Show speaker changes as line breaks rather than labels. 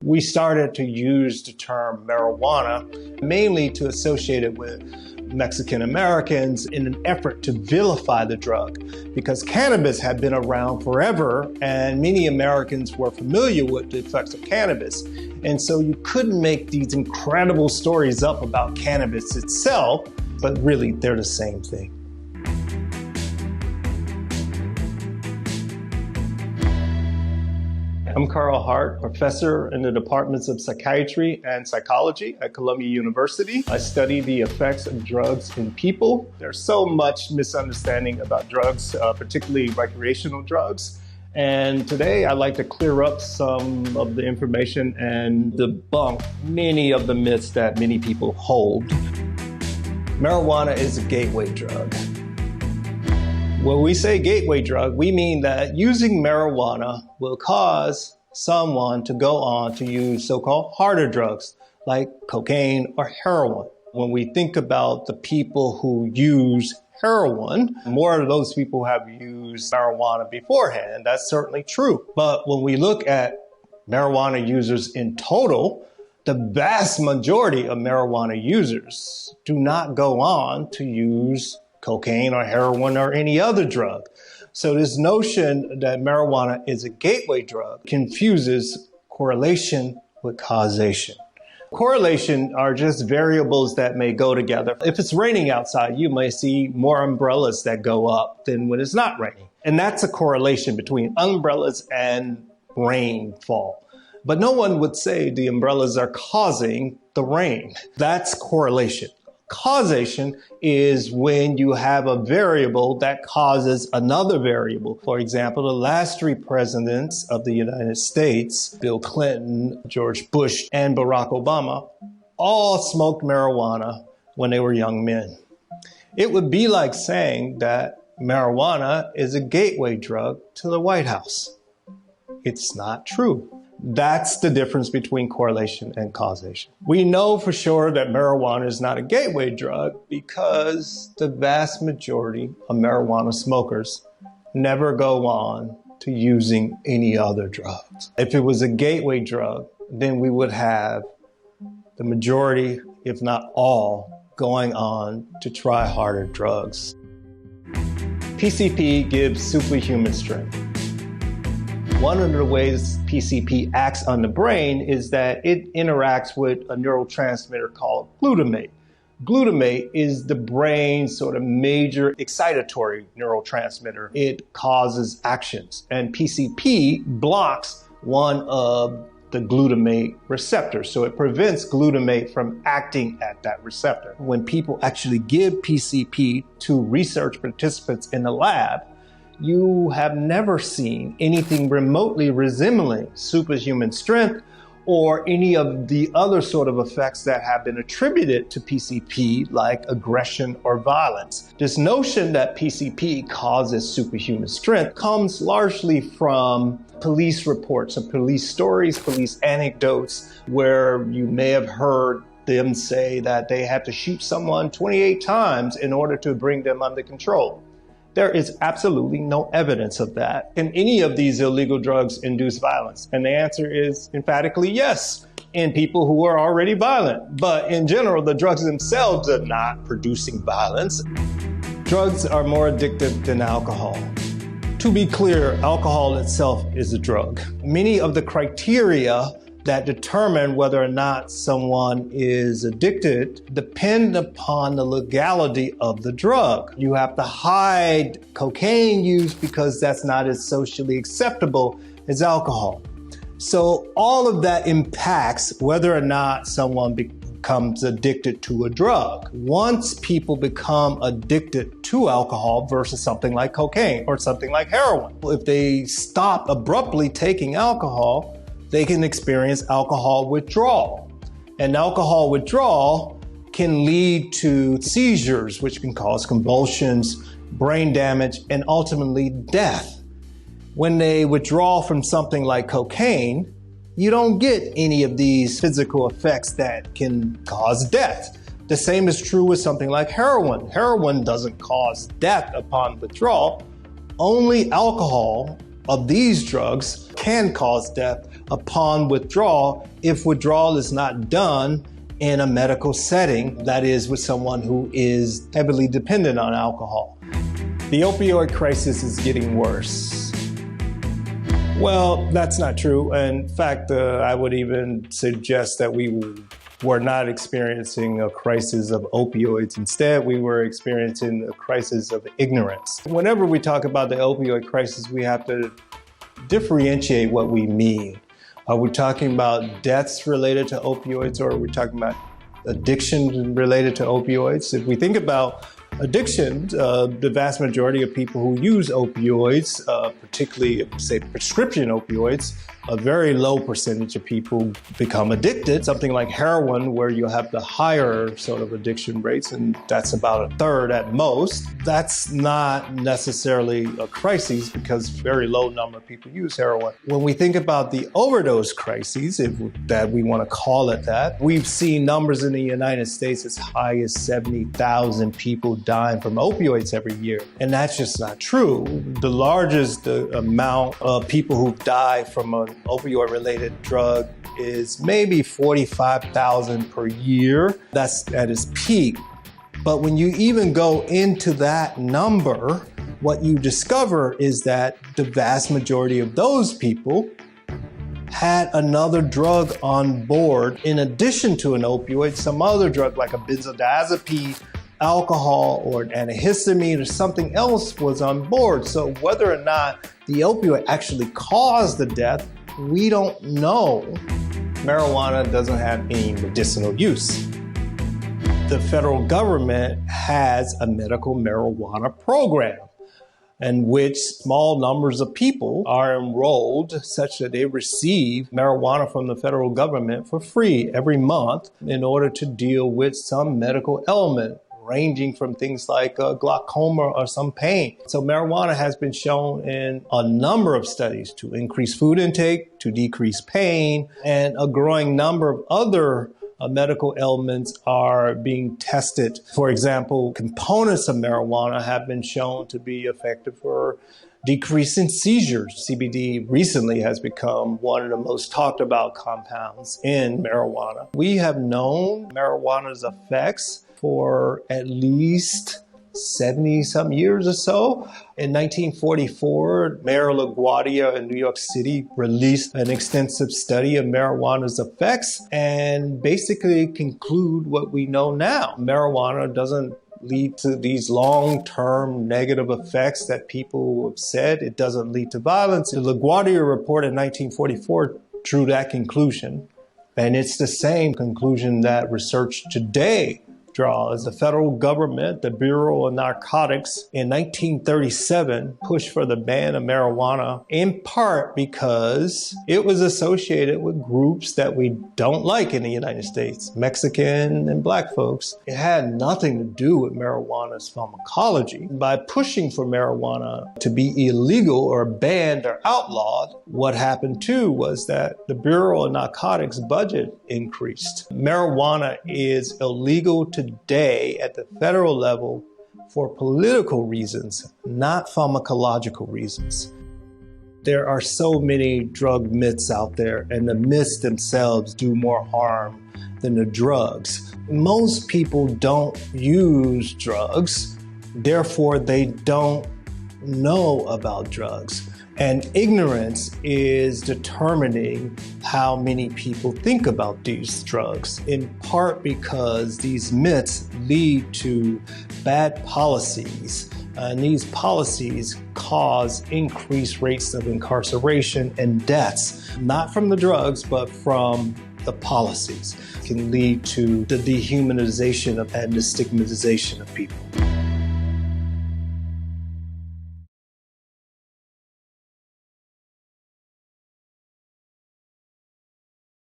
We started to use the term marijuana mainly to associate it with Mexican Americans in an effort to vilify the drug, because cannabis had been around forever and many Americans were familiar with the effects of cannabis. And so you couldn't make these incredible stories up about cannabis itself, but really they're the same thing. I'm Carl Hart, professor in the departments of psychiatry and psychology at Columbia University. I study the effects of drugs in people. There's so much misunderstanding about drugs, particularly recreational drugs. And today I'd like to clear up some of the information and debunk many of the myths that many people hold. Marijuana is a gateway drug. When we say gateway drug, we mean that using marijuana will cause someone to go on to use so-called harder drugs like cocaine or heroin. When we think about the people who use heroin, more of those people have used marijuana beforehand. That's certainly true. But when we look at marijuana users in total, the vast majority of marijuana users do not go on to use cocaine or heroin or any other drug. So this notion that marijuana is a gateway drug confuses correlation with causation. Correlation are just variables that may go together. If it's raining outside, you may see more umbrellas that go up than when it's not raining. And that's a correlation between umbrellas and rainfall. But no one would say the umbrellas are causing the rain. That's correlation. Causation is when you have a variable that causes another variable. For example, the last three presidents of the United States, Bill Clinton, George Bush, and Barack Obama, all smoked marijuana when they were young men. It would be like saying that marijuana is a gateway drug to the White House. It's not true. That's the difference between correlation and causation. We know for sure that marijuana is not a gateway drug because the vast majority of marijuana smokers never go on to using any other drugs. If it was a gateway drug, then we would have the majority, if not all, going on to try harder drugs. PCP gives superhuman strength. One of the ways PCP acts on the brain is that it interacts with a neurotransmitter called glutamate. Glutamate is the brain's sort of major excitatory neurotransmitter. It causes actions, and PCP blocks one of the glutamate receptors. So it prevents glutamate from acting at that receptor. When people actually give PCP to research participants in the lab, you have never seen anything remotely resembling superhuman strength or any of the other sort of effects that have been attributed to PCP, like aggression or violence. This notion that PCP causes superhuman strength comes largely from police reports and police stories, police anecdotes, where you may have heard them say that they had to shoot someone 28 times in order to bring them under control. There is absolutely no evidence of that. Can any of these illegal drugs induce violence? And the answer is emphatically yes, in people who are already violent. But in general, the drugs themselves are not producing violence. Drugs are more addictive than alcohol. To be clear, alcohol itself is a drug. Many of the criteria that determine whether or not someone is addicted depend upon the legality of the drug. You have to hide cocaine use because that's not as socially acceptable as alcohol. So all of that impacts whether or not someone becomes addicted to a drug. Once people become addicted to alcohol versus something like cocaine or something like heroin, if they stop abruptly taking alcohol, they can experience alcohol withdrawal. And alcohol withdrawal can lead to seizures, which can cause convulsions, brain damage, and ultimately death. When they withdraw from something like cocaine, you don't get any of these physical effects that can cause death. The same is true with something like heroin. Heroin doesn't cause death upon withdrawal. Only alcohol of these drugs can cause death upon withdrawal if withdrawal is not done in a medical setting, that is, with someone who is heavily dependent on alcohol. The opioid crisis is getting worse. Well, that's not true. In fact, I would even suggest that we were not experiencing a crisis of opioids. Instead, we were experiencing a crisis of ignorance. Whenever we talk about the opioid crisis, we have to differentiate what we mean. Are we talking about deaths related to opioids, or are we talking about addiction related to opioids? If we think about addiction, the vast majority of people who use opioids, particularly, say, prescription opioids, a very low percentage of people become addicted. Something like heroin, where you have the higher sort of addiction rates, and that's about a third at most. That's not necessarily a crisis because very low number of people use heroin. When we think about the overdose crises, if that we want to call it that, we've seen numbers in the United States as high as 70,000 people dying from opioids every year. And that's just not true. The largest amount of people who die from an opioid-related drug is maybe 45,000 per year. That's at its peak. But when you even go into that number, what you discover is that the vast majority of those people had another drug on board in addition to an opioid, some other drug like a benzodiazepine, alcohol, or an antihistamine, or something else was on board. So whether or not the opioid actually caused the death, we don't know. Marijuana doesn't have any medicinal use. The federal government has a medical marijuana program in which small numbers of people are enrolled such that they receive marijuana from the federal government for free every month in order to deal with some medical ailment, ranging from things like glaucoma or some pain. So marijuana has been shown in a number of studies to increase food intake, to decrease pain, and a growing number of other medical ailments are being tested. For example, components of marijuana have been shown to be effective for decreasing seizures. CBD recently has become one of the most talked about compounds in marijuana. We have known marijuana's effects for at least 70-some years or so. In 1944, Mayor LaGuardia in New York City released an extensive study of marijuana's effects and basically conclude what we know now. Marijuana doesn't lead to these long-term negative effects that people have said. It doesn't lead to violence. The LaGuardia report in 1944 drew that conclusion, and it's the same conclusion that research today draws. The federal government, the Bureau of Narcotics, in 1937 pushed for the ban of marijuana, in part because it was associated with groups that we don't like in the United States, Mexican and Black folks. It had nothing to do with marijuana's pharmacology. By pushing for marijuana to be illegal or banned or outlawed, what happened too was that the Bureau of Narcotics budget increased. Marijuana is illegal today at the federal level for political reasons, not pharmacological reasons. There are so many drug myths out there, and the myths themselves do more harm than the drugs. Most people don't use drugs, therefore they don't know about drugs. And ignorance is determining how many people think about these drugs, in part because these myths lead to bad policies. And these policies cause increased rates of incarceration and deaths, not from the drugs, but from the policies. It can lead to the dehumanization and the stigmatization of people.